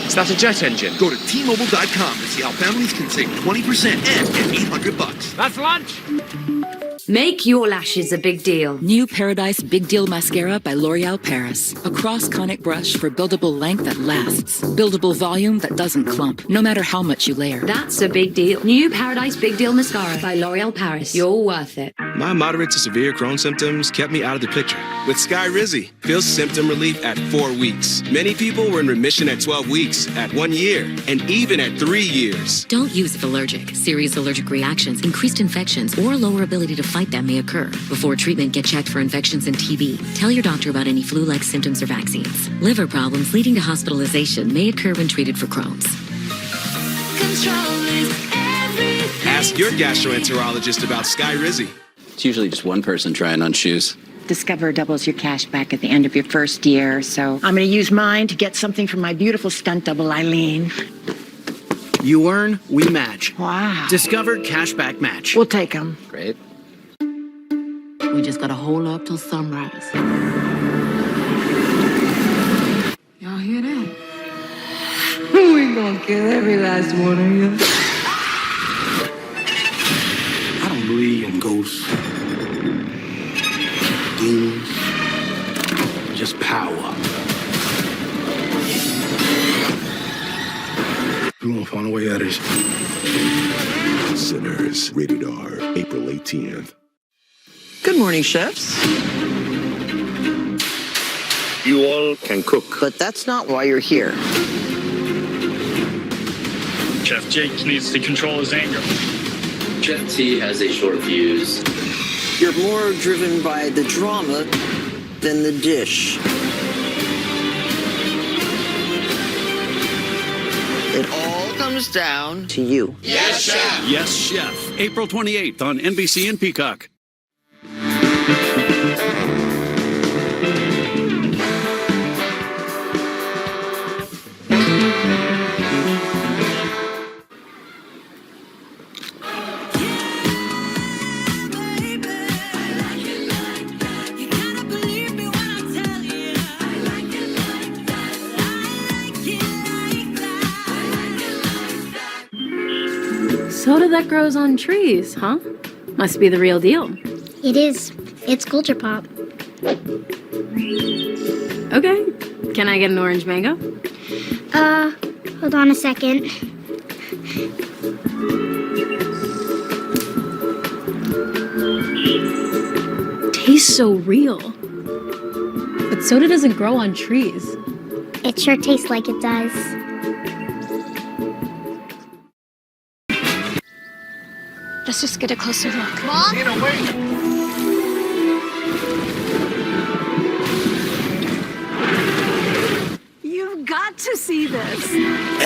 Is that a jet engine? Go to T-Mobile.com to see how families can save 20% and get $800. That's lunch. Make your lashes a big deal. New Paradise Big Deal Mascara by L'Oreal Paris. A cross-conic brush for buildable length that lasts. Buildable volume that doesn't clump, no matter how much you layer. That's a big deal. New Paradise Big Deal Mascara by L'Oreal Paris. You're worth it. My moderate to severe Crohn's symptoms kept me out of the picture. With Skyrizi, feel symptom relief at 4 weeks. Many people were in remission at 12 weeks, at 1 year, and even at 3 years. Don't use if allergic. Serious allergic reactions, increased infections, or lower ability to fight them may occur. Before treatment, get checked for infections and TB. Tell your doctor about any flu-like symptoms or vaccines. Liver problems leading to hospitalization may occur when treated for Crohn's. Ask your gastroenterologist about Skyrizi. It's usually just one person trying on shoes. Discover doubles your cash back at the end of your first year, so I'm going to use mine to get something from my beautiful stunt double, Eileen. You earn, we match. Wow. Discover Cashback Match. We'll take them. Great. We just gotta hold up till sunrise. Y'all hear that? We gonna kill every last one of you. I don't believe in ghosts, demons, just power. We're gonna find a way out of this. Sinners, rated R, April 18th. Good morning, chefs. You all can cook. But that's not why you're here. Chef Jake needs to control his anger. Chef T has a short fuse. You're more driven by the drama than the dish. It all comes down to you. Yes, Chef. Yes, Chef. April 28th on NBC and Peacock. Soda that grows on trees, huh? Must be the real deal. It is. It's culture pop. Okay. Can I get an orange mango? Hold on a second. Tastes so real. But soda doesn't grow on trees. It sure tastes like it does. Let's just get a closer look. Mom? Tina, wait. You've got to see this.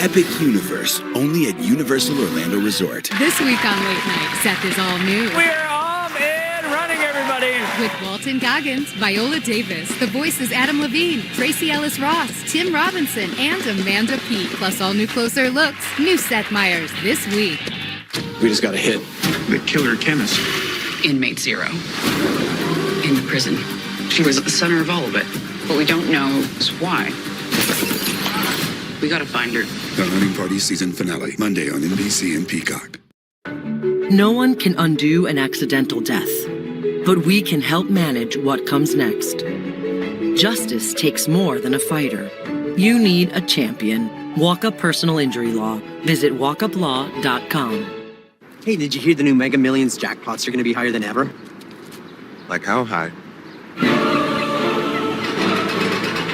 Epic Universe, only at Universal Orlando Resort. This week on Late Night, Seth is all new. We're off and running, everybody. With Walton Goggins, Viola Davis, the voices Adam Levine, Tracy Ellis Ross, Tim Robinson, and Amanda Peet, plus all new Closer Looks, new Seth Meyers this week. We just got a hit. The killer chemist. Inmate 0. In the prison. She was at the center of all of it. What we don't know is why. We gotta find her. The Hunting Party season finale, Monday on NBC and Peacock. No one can undo an accidental death, but we can help manage what comes next. Justice takes more than a fighter. You need a champion. Walk Up Personal Injury Law. Visit walkuplaw.com. Hey, did you hear the new Mega Millions jackpots are going to be higher than ever? Like how high?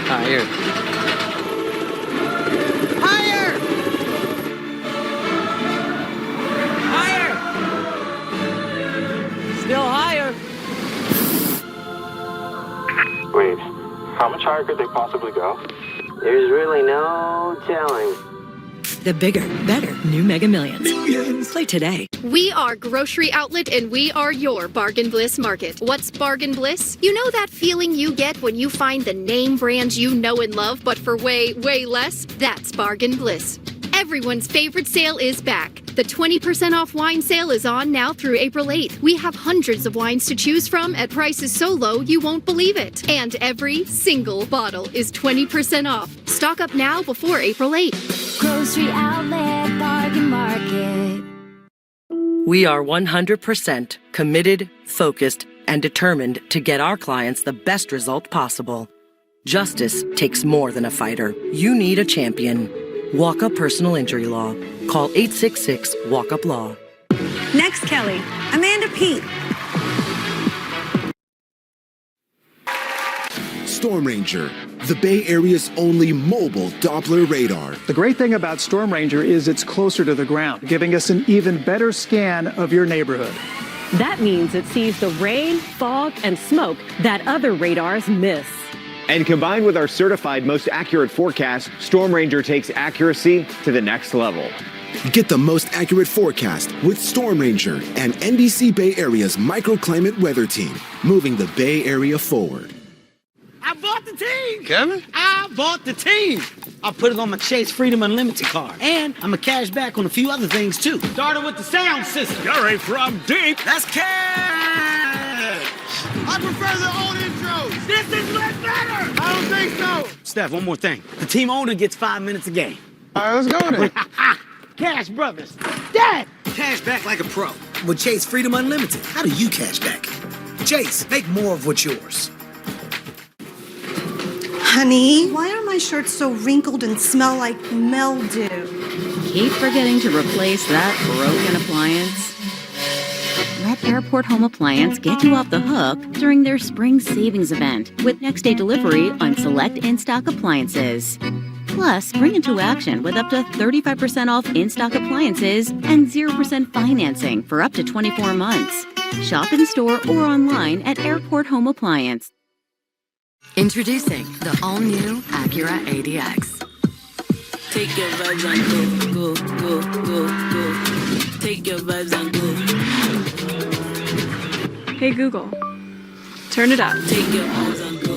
Higher. Higher! Higher! Still higher. Wait, how much higher could they possibly go? There's really no telling. The bigger, better new Mega Millions. Play today. We are Grocery Outlet and we are your Bargain Bliss Market. What's Bargain Bliss? You know that feeling you get when you find the name brands you know and love, but for way, way less? That's Bargain Bliss. Everyone's favorite sale is back. The 20% off wine sale is on now through April 8th. We have hundreds of wines to choose from at prices so low you won't believe it. And every single bottle is 20% off. Stock up now before April 8th. Grocery Outlet Bargain Market. We are 100% committed, focused, and determined to get our clients the best result possible. Justice takes more than a fighter. You need a champion. Walk Up Personal Injury Law. Call 866-WALK-UP-LAW. Next, Kelly, Amanda Peet. Storm Ranger, the Bay Area's only mobile Doppler radar. The great thing about Storm Ranger is it's closer to the ground, giving us an even better scan of your neighborhood. That means it sees the rain, fog, and smoke that other radars miss. And combined with our certified most accurate forecast, Storm Ranger takes accuracy to the next level. Get the most accurate forecast with Storm Ranger and NBC Bay Area's microclimate weather team, moving the Bay Area forward. I bought the team! Kevin? I bought the team! I put it on my Chase Freedom Unlimited card. And I'm a cash back on a few other things, too. Started with the sound system. You're right from deep. That's cash! I prefer the old intros. This is way better! I don't think so. Steph, one more thing. The team owner gets 5 minutes a game. All right, let's go then. Cash Brothers. Dad! Cash back like a pro. With Chase Freedom Unlimited, how do you cash back? Chase, make more of what's yours. Honey, why are my shirts so wrinkled and smell like mildew? Keep forgetting to replace that broken appliance. Let Airport Home Appliance get you off the hook during their spring savings event with next day delivery on select in-stock appliances. Plus, bring into action with up to 35% off in-stock appliances and 0% financing for up to 24 months. Shop in store or online at Airport Home Appliance. Introducing the all-new Acura ADX. Take your vibes and go, go, go, go, go. Take your vibes and go. Hey Google, turn it up. Take your vibes and go.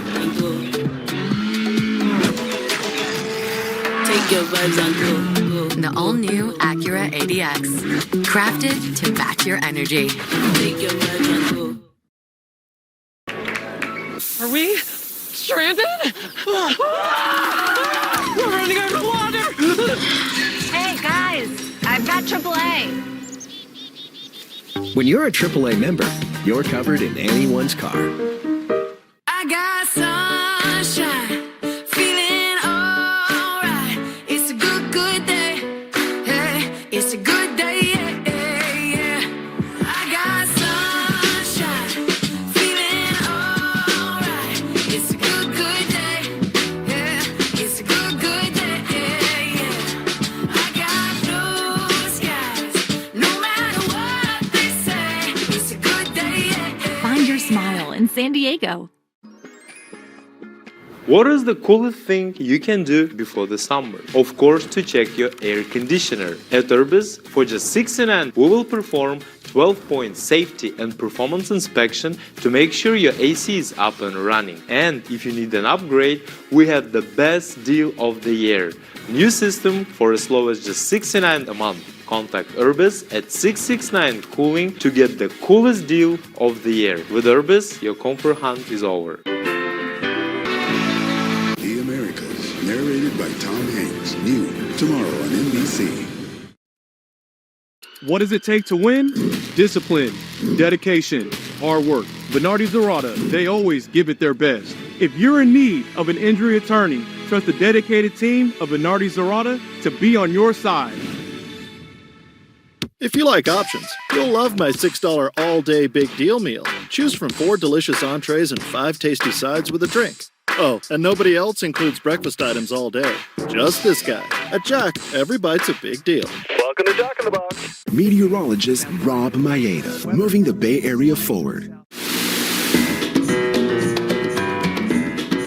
And go. Take your vibes and go, go. The all-new Acura ADX. Crafted to match your energy. Take your vibes and go. Are we stranded? We're running out of water! Hey guys, I've got AAA. When you're a AAA member, you're covered in anyone's car. I got sunshine, feeling alright. It's a good, good day. Hey, it's a good day, yeah, yeah. I got sunshine, feeling alright. It's a good, good day. Yeah, it's a good, good day, yeah. I got blue skies, no matter what they say. It's a good day, yeah. Find your smile in San Diego. What is the coolest thing you can do before the summer? Of course, to check your air conditioner. At Urbis, for just $69, we will perform 12-point safety and performance inspection to make sure your AC is up and running. And if you need an upgrade, we have the best deal of the year. New system for as low as just $69 a month. Contact Urbis at 669 Cooling to get the coolest deal of the year. With Urbis, your comfort hunt is over. The Americas, narrated by Tom Hanks. New tomorrow on NBC. What does it take to win? Discipline, dedication, hard work. Bernardi Zerata, they always give it their best. If you're in need of an injury attorney, trust the dedicated team of Bernardi Zerata to be on your side. If you like options, you'll love my $6 all-day big deal meal. Choose from 4 delicious entrees and 5 tasty sides with a drink. Oh, and nobody else includes breakfast items all day. Just this guy. At Jack, every bite's a big deal. Welcome to Jack in the Box. Meteorologist Rob Maeda, moving the Bay Area forward.